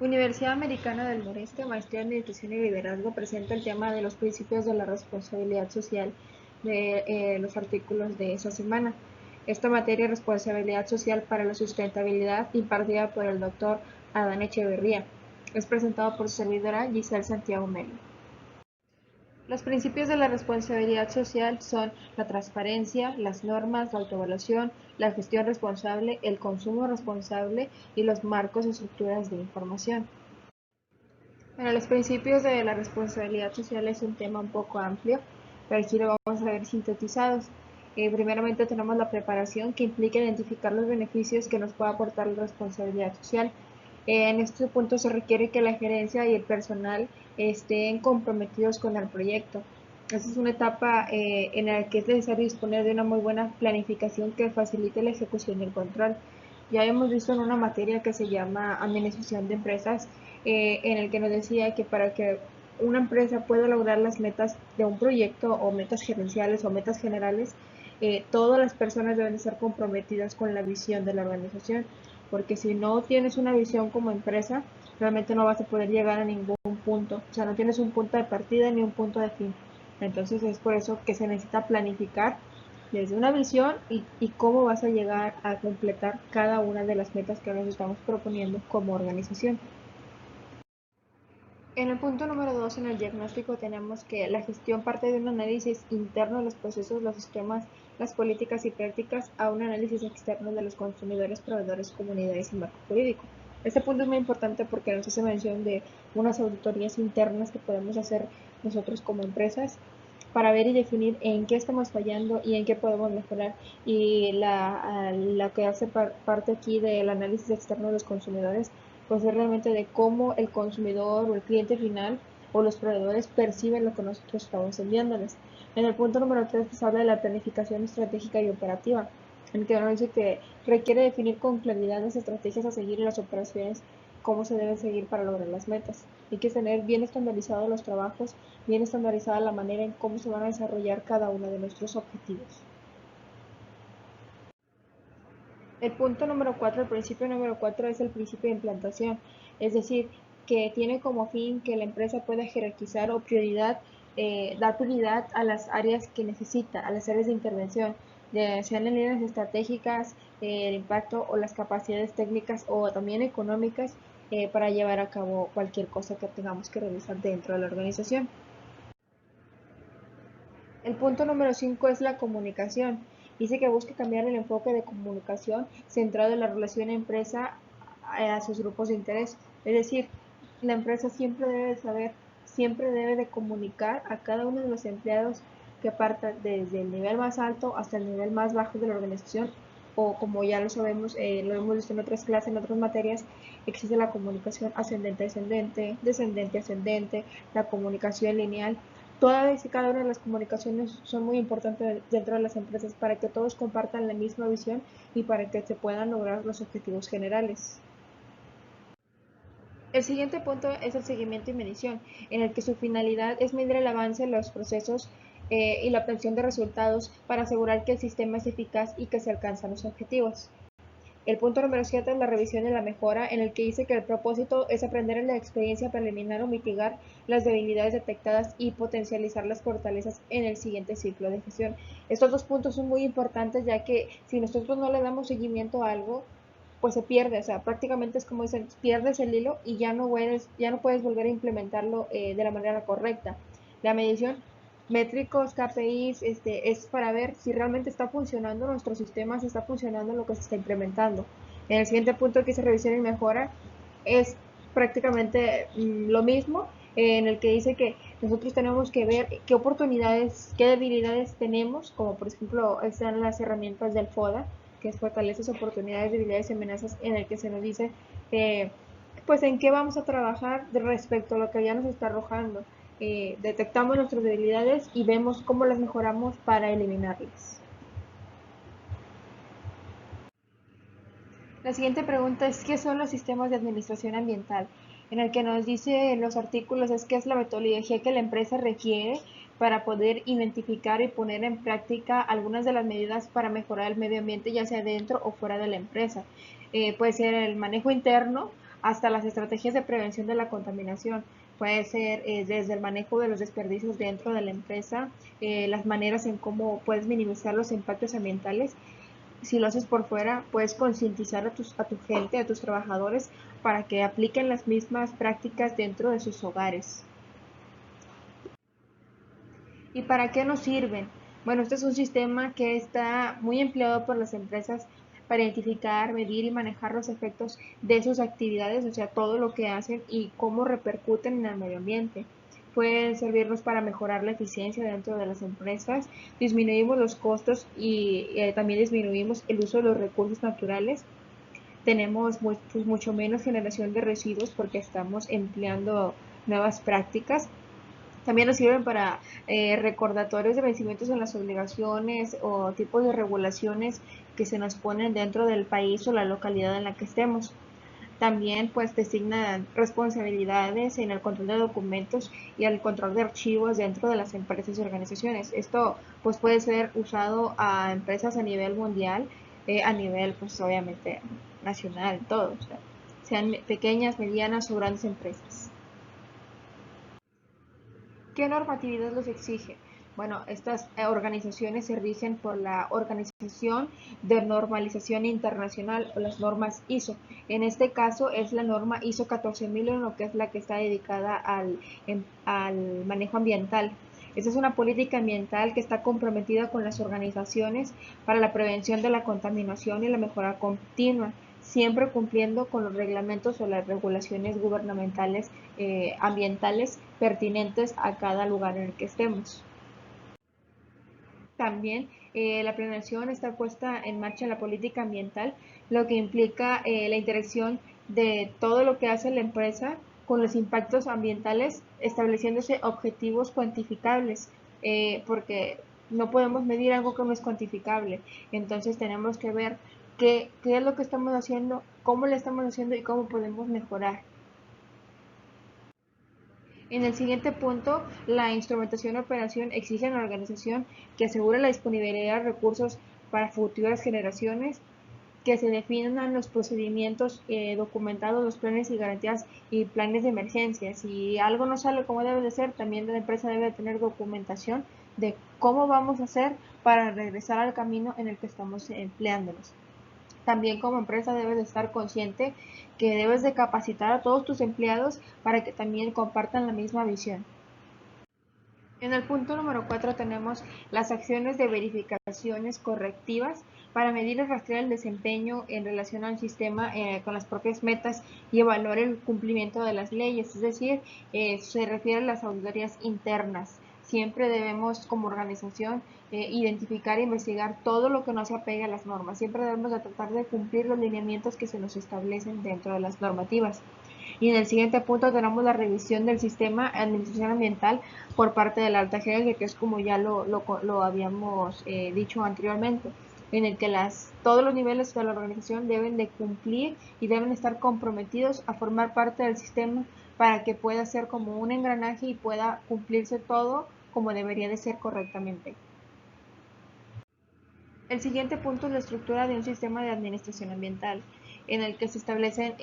Universidad Americana del Noreste, Maestría en Nutrición y Liderazgo, presenta el tema de los principios de la responsabilidad social de los artículos de esa semana. Esta materia, responsabilidad social para la sustentabilidad, impartida por el doctor Adán Echeverría. Es presentado por su servidora Giselle Santiago Melo. Los principios de la responsabilidad social son la transparencia, las normas, la autoevaluación, la gestión responsable, el consumo responsable y los marcos y estructuras de información. Bueno, los principios de la responsabilidad social es un tema un poco amplio, pero aquí lo vamos a ver sintetizados. Primeramente tenemos la preparación, que implica identificar los beneficios que nos puede aportar la responsabilidad social. En este punto se requiere que la gerencia y el personal estén comprometidos con el proyecto. Esta es una etapa en la que es necesario disponer de una muy buena planificación que facilite la ejecución y el control. Ya hemos visto en una materia que se llama Administración de Empresas, en el que nos decía que para que una empresa pueda lograr las metas de un proyecto o metas gerenciales o metas generales, todas las personas deben estar comprometidas con la visión de la organización, porque si no tienes una visión como empresa, realmente no vas a poder llegar a ningún punto, o sea, no tienes un punto de partida ni un punto de fin. Entonces es por eso que se necesita planificar desde una visión y cómo vas a llegar a completar cada una de las metas que nos estamos proponiendo como organización. En el punto número 2, en el diagnóstico, tenemos que la gestión parte de un análisis interno de los procesos, los sistemas, las políticas y prácticas a un análisis externo de los consumidores, proveedores, comunidades y marco jurídico. Este punto es muy importante porque nos hace mención de unas auditorías internas que podemos hacer nosotros como empresas para ver y definir en qué estamos fallando y en qué podemos mejorar. Y la que hace parte aquí del análisis externo de los consumidores, pues es realmente de cómo el consumidor o el cliente final o los proveedores perciben lo que nosotros estamos enviándoles. En el punto número 3 pues habla de la planificación estratégica y operativa, en que nos dice que requiere definir con claridad las estrategias a seguir en las operaciones, cómo se deben seguir para lograr las metas. Hay que tener bien estandarizados los trabajos, bien estandarizada la manera en cómo se van a desarrollar cada uno de nuestros objetivos. El punto número 4, el principio número 4 es el principio de implantación, es decir, que tiene como fin que la empresa pueda jerarquizar o dar prioridad a las áreas que necesita, a las áreas de intervención, sean en líneas estratégicas, el impacto o las capacidades técnicas o también económicas para llevar a cabo cualquier cosa que tengamos que realizar dentro de la organización. El punto número 5 es la comunicación. Dice que busca cambiar el enfoque de comunicación centrado en la relación empresa a sus grupos de interés. Es decir, la empresa siempre debe de saber, siempre debe de comunicar a cada uno de los empleados que parta desde el nivel más alto hasta el nivel más bajo de la organización, o como ya lo sabemos, lo hemos visto en otras clases, en otras materias, existe la comunicación ascendente-descendente, descendente-ascendente, la comunicación lineal. Todas y cada una de las comunicaciones son muy importantes dentro de las empresas para que todos compartan la misma visión y para que se puedan lograr los objetivos generales. El siguiente punto es el seguimiento y medición, en el que su finalidad es medir el avance en los procesos y la obtención de resultados para asegurar que el sistema es eficaz y que se alcanzan los objetivos. El punto número 7 es la revisión y la mejora, en el que dice que el propósito es aprender en la experiencia para eliminar o mitigar las debilidades detectadas y potencializar las fortalezas en el siguiente ciclo de gestión. Estos dos puntos son muy importantes, ya que si nosotros no le damos seguimiento a algo, pues se pierde, o sea, prácticamente es como dicen, pierdes el hilo y ya no puedes volver a implementarlo de la manera correcta. La medición, métricos, KPIs, es para ver si realmente está funcionando nuestro sistema, si está funcionando lo que se está implementando. En el siguiente punto que dice revisión y mejora, es prácticamente lo mismo, en el que dice que nosotros tenemos que ver qué oportunidades, qué debilidades tenemos, como por ejemplo están las herramientas del FODA, que es fortalezas, oportunidades, debilidades y amenazas, en el que se nos dice pues en qué vamos a trabajar respecto a lo que ya nos está arrojando. Detectamos nuestras debilidades y vemos cómo las mejoramos para eliminarlas. La siguiente pregunta es, ¿qué son los sistemas de administración ambiental? En el que nos dice en los artículos es qué es la metodología que la empresa requiere para poder identificar y poner en práctica algunas de las medidas para mejorar el medio ambiente, ya sea dentro o fuera de la empresa. Puede ser el manejo interno, hasta las estrategias de prevención de la contaminación. Puede ser desde el manejo de los desperdicios dentro de la empresa, las maneras en cómo puedes minimizar los impactos ambientales. Si lo haces por fuera, puedes concientizar a tu gente, a tus trabajadores, para que apliquen las mismas prácticas dentro de sus hogares. ¿Y para qué nos sirven? Bueno, este es un sistema que está muy empleado por las empresas para identificar, medir y manejar los efectos de sus actividades, o sea, todo lo que hacen y cómo repercuten en el medio ambiente. Pueden servirnos para mejorar la eficiencia dentro de las empresas, disminuimos los costos y también disminuimos el uso de los recursos naturales. Tenemos pues, mucho menos generación de residuos porque estamos empleando nuevas prácticas. También nos sirven para recordatorios de vencimientos en las obligaciones o tipos de regulaciones que se nos ponen dentro del país o la localidad en la que estemos. También pues designan responsabilidades en el control de documentos y el control de archivos dentro de las empresas y organizaciones. Esto pues puede ser usado a empresas a nivel mundial, a nivel pues obviamente nacional, todo, o sea, sean pequeñas, medianas o grandes empresas. ¿Qué normatividad los exige? Bueno, estas organizaciones se rigen por la Organización de Normalización Internacional o las normas ISO. En este caso es la norma ISO 14001, que es la que está dedicada al manejo ambiental. Esta es una política ambiental que está comprometida con las organizaciones para la prevención de la contaminación y la mejora continua, siempre cumpliendo con los reglamentos o las regulaciones gubernamentales ambientales pertinentes a cada lugar en el que estemos. También la planeación está puesta en marcha en la política ambiental, lo que implica la interacción de todo lo que hace la empresa con los impactos ambientales, estableciéndose objetivos cuantificables, porque no podemos medir algo que no es cuantificable. Entonces tenemos que ver qué es lo que estamos haciendo, cómo lo estamos haciendo y cómo podemos mejorar. En el siguiente punto, la instrumentación y operación exigen a la organización que asegure la disponibilidad de recursos para futuras generaciones, que se definan los procedimientos documentados, los planes y garantías y planes de emergencia. Si algo no sale como debe de ser, también la empresa debe tener documentación de cómo vamos a hacer para regresar al camino en el que estamos empleándonos. También como empresa debes de estar consciente que debes de capacitar a todos tus empleados para que también compartan la misma visión. En el punto número 4 tenemos las acciones de verificaciones correctivas para medir y rastrear el desempeño en relación al sistema con las propias metas y evaluar el cumplimiento de las leyes, es decir, se refiere a las auditorías internas. Siempre debemos como organización identificar e investigar todo lo que no se apegue a las normas. Siempre debemos de tratar de cumplir los lineamientos que se nos establecen dentro de las normativas. Y en el siguiente punto tenemos la revisión del sistema de administración ambiental por parte de la alta gerencia, que es como ya lo habíamos dicho anteriormente, en el que todos los niveles de la organización deben de cumplir y deben estar comprometidos a formar parte del sistema para que pueda ser como un engranaje y pueda cumplirse todo como debería de ser correctamente. El siguiente punto es la estructura de un sistema de administración ambiental, en el que se establecen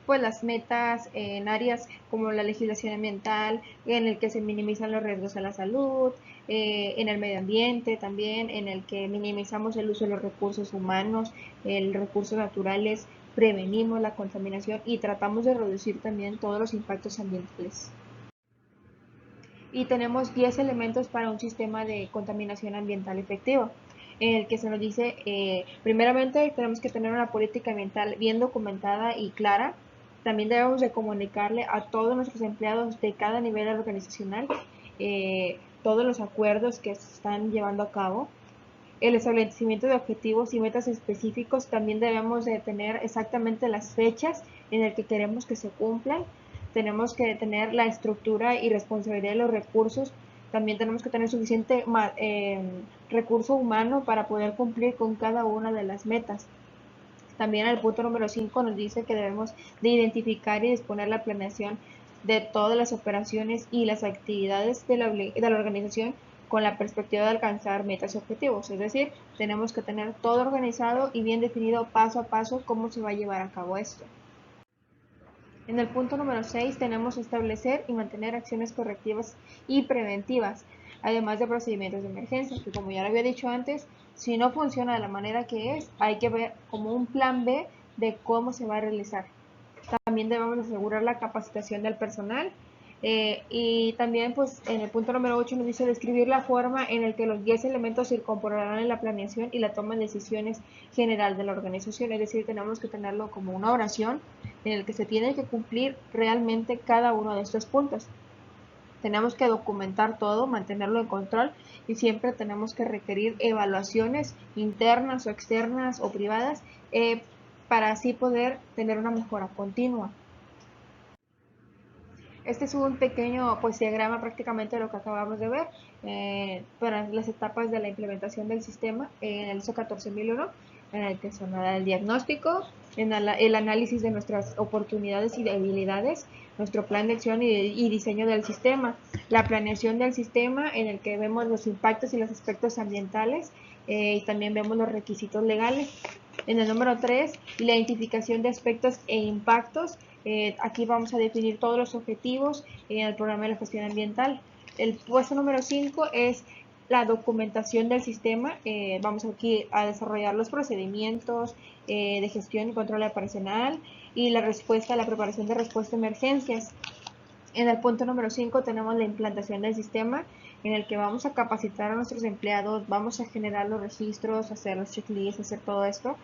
pues las metas en áreas como la legislación ambiental, en el que se minimizan los riesgos a la salud, en el medio ambiente también, en el que minimizamos el uso de los recursos humanos, los recursos naturales, prevenimos la contaminación y tratamos de reducir también todos los impactos ambientales. Y tenemos 10 elementos para un sistema de contaminación ambiental efectivo, en el que se nos dice, primeramente tenemos que tener una política ambiental bien documentada y clara. También debemos de comunicarle a todos nuestros empleados de cada nivel organizacional todos los acuerdos que se están llevando a cabo. El establecimiento de objetivos y metas específicos, también debemos de tener exactamente las fechas en las que queremos que se cumplan. Tenemos que tener la estructura y responsabilidad de los recursos. También tenemos que tener suficiente recurso humano para poder cumplir con cada una de las metas. También el punto número 5 nos dice que debemos de identificar y disponer la planeación de todas las operaciones y las actividades de la organización con la perspectiva de alcanzar metas y objetivos. Es decir, tenemos que tener todo organizado y bien definido paso a paso cómo se va a llevar a cabo esto. En el punto número 6 tenemos establecer y mantener acciones correctivas y preventivas, además de procedimientos de emergencia, que como ya lo había dicho antes, si no funciona de la manera que es, hay que ver como un plan B de cómo se va a realizar. También debemos asegurar la capacitación del personal. Y también pues en el punto número 8 nos dice describir la forma en la que los 10 elementos se incorporarán en la planeación y la toma de decisiones general de la organización, es decir, tenemos que tenerlo como una oración en el que se tiene que cumplir realmente cada uno de estos puntos. Tenemos que documentar todo, mantenerlo en control y siempre tenemos que requerir evaluaciones internas o externas o privadas para así poder tener una mejora continua. Este es un pequeño pues, diagrama prácticamente de lo que acabamos de ver para las etapas de la implementación del sistema en el ISO 14001, en el que son el diagnóstico, en el análisis de nuestras oportunidades y debilidades, nuestro plan de acción y diseño del sistema, la planeación del sistema en el que vemos los impactos y los aspectos ambientales y también vemos los requisitos legales. En el número 3, la identificación de aspectos e impactos. Aquí vamos a definir todos los objetivos en el programa de la gestión ambiental. El puesto número 5 es la documentación del sistema. Vamos aquí a desarrollar los procedimientos de gestión y control operacional y la respuesta a la preparación de respuesta a emergencias. En el punto número 5 tenemos la implantación del sistema en el que vamos a capacitar a nuestros empleados, vamos a generar los registros, hacer los checklists, hacer todo esto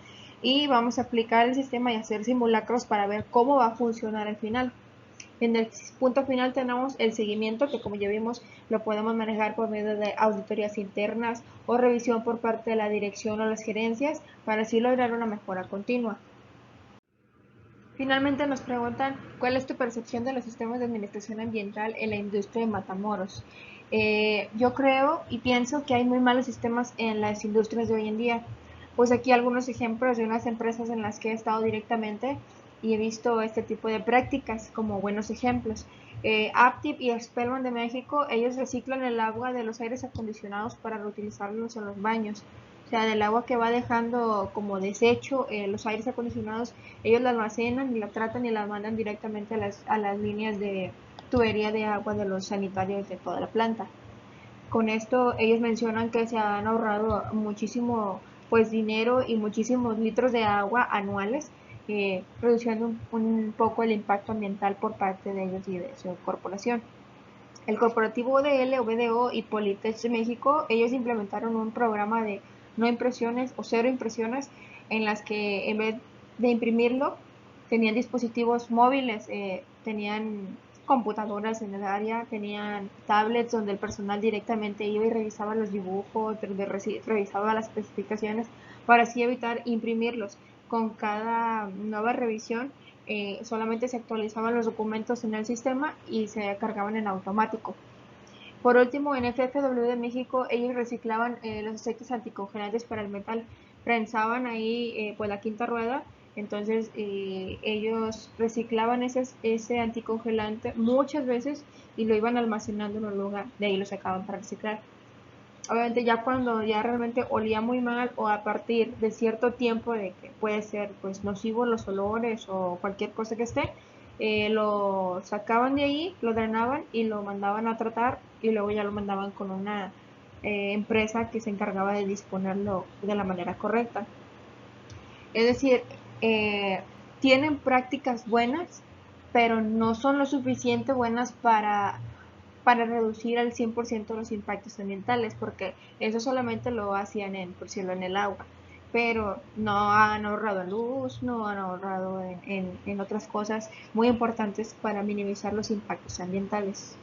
y vamos a aplicar el sistema y hacer simulacros para ver cómo va a funcionar al final. En el punto final tenemos el seguimiento que como ya vimos lo podemos manejar por medio de auditorías internas o revisión por parte de la dirección o las gerencias para así lograr una mejora continua. Finalmente nos preguntan cuál es tu percepción de los sistemas de administración ambiental en la industria de Matamoros. Yo creo y pienso que hay muy malos sistemas en las industrias de hoy en día. Pues aquí algunos ejemplos de unas empresas en las que he estado directamente y he visto este tipo de prácticas como buenos ejemplos. Aptiv y Spellman de México, ellos reciclan el agua de los aires acondicionados para reutilizarlos en los baños. O sea, del agua que va dejando como desecho los aires acondicionados, ellos la almacenan y la tratan y la mandan directamente a las líneas de tubería de agua de los sanitarios de toda la planta. Con esto ellos mencionan que se han ahorrado muchísimo pues dinero y muchísimos litros de agua anuales, reduciendo un poco el impacto ambiental por parte de ellos y de su corporación. El corporativo ODL, BDO y Politech de México, ellos implementaron un programa de no impresiones o cero impresiones en las que en vez de imprimirlo tenían dispositivos móviles, tenían computadoras en el área, tenían tablets donde el personal directamente iba y revisaba los dibujos, revisaba las especificaciones para así evitar imprimirlos. Con cada nueva revisión solamente se actualizaban los documentos en el sistema y se cargaban en automático. Por último, en FFW de México, ellos reciclaban los aceites anticongelantes para el metal, prensaban ahí pues la quinta rueda, entonces ellos reciclaban ese anticongelante muchas veces y lo iban almacenando en un lugar, de ahí lo sacaban para reciclar. Obviamente ya cuando ya realmente olía muy mal o a partir de cierto tiempo de que puede ser pues nocivo los olores o cualquier cosa que esté, lo sacaban de ahí, lo drenaban y lo mandaban a tratar y luego ya lo mandaban con una empresa que se encargaba de disponerlo de la manera correcta. Es decir, eh, tienen prácticas buenas, pero no son lo suficiente buenas para reducir al 100% los impactos ambientales, porque eso solamente lo hacían por cielo en el agua, pero no han ahorrado en luz, no han ahorrado en otras cosas muy importantes para minimizar los impactos ambientales.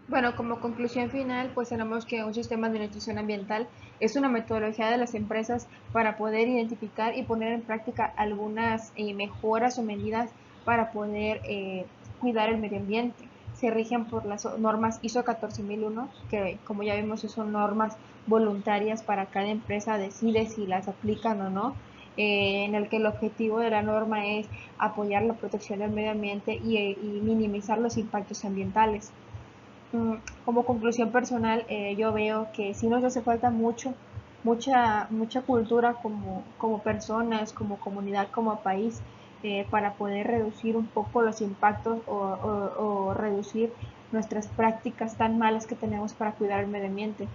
Bueno, como conclusión final, pues tenemos que un sistema de nutrición ambiental es una metodología de las empresas para poder identificar y poner en práctica algunas mejoras o medidas para poder cuidar el medio ambiente. Se rigen por las normas ISO 14001, que como ya vimos son normas voluntarias para cada empresa, decide si las aplican o no, en el que el objetivo de la norma es apoyar la protección del medio ambiente y minimizar los impactos ambientales. Como conclusión personal, yo veo que sí nos hace falta mucha cultura como personas, como comunidad, como país, para poder reducir un poco los impactos o reducir nuestras prácticas tan malas que tenemos para cuidar el medio ambiente.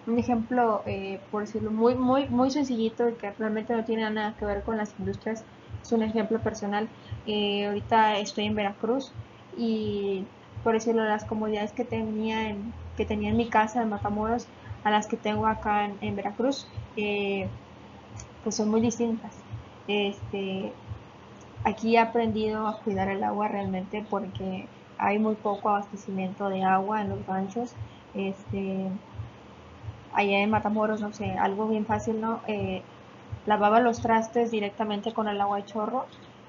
Un ejemplo, por decirlo, muy sencillito y que realmente no tiene nada que ver con las industrias, es un ejemplo personal. Ahorita estoy en Veracruz y, por decirlo, las comodidades que tenía en mi casa en Matamoros a las que tengo acá en Veracruz, pues son muy distintas. Este, Aquí he aprendido a cuidar el agua realmente porque hay muy poco abastecimiento de agua en los ranchos. Este, Allá en Matamoros, no sé, algo bien fácil, ¿no? Lavaba los trastes directamente con el agua de chorro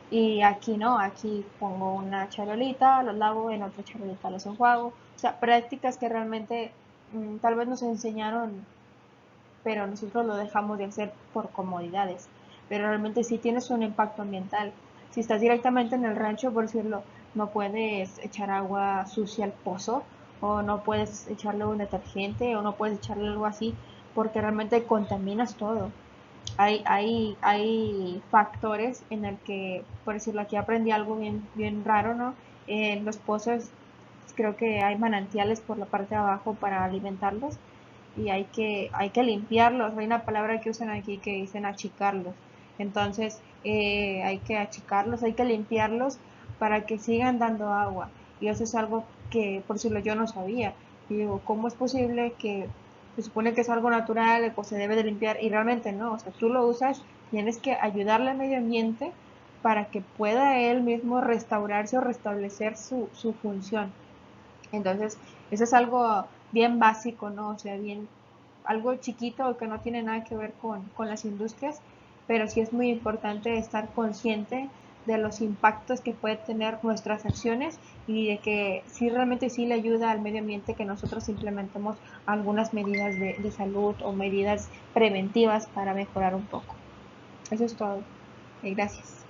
y aquí no, aquí pongo una charolita, los lavo, en otra charolita los enjuago. O sea, prácticas que realmente tal vez nos enseñaron, pero nosotros lo dejamos de hacer por comodidades. Pero realmente sí tienes un impacto ambiental. Si estás directamente en el rancho, por decirlo, no puedes echar agua sucia al pozo, o no puedes echarle un detergente, o no puedes echarle algo así, porque realmente contaminas todo. Hay factores en el que, por decirlo, aquí aprendí algo bien raro, ¿no? En los pozos creo que hay manantiales por la parte de abajo para alimentarlos y hay que limpiarlos. Hay una palabra que usan aquí que dicen achicarlos. Entonces hay que achicarlos, hay que limpiarlos para que sigan dando agua. Y eso es algo que, por decirlo, yo no sabía. Y digo, ¿cómo es posible que se supone que es algo natural, pues se debe de limpiar? Y realmente no, o sea, tú lo usas, tienes que ayudarle al medio ambiente para que pueda él mismo restaurarse o restablecer su función. Entonces, eso es algo bien básico, ¿no? O sea, bien, algo chiquito que no tiene nada que ver con las industrias, pero sí es muy importante estar consciente de los impactos que puede tener nuestras acciones y de que sí realmente sí le ayuda al medio ambiente que nosotros implementemos algunas medidas de salud o medidas preventivas para mejorar un poco. Eso es todo. Gracias.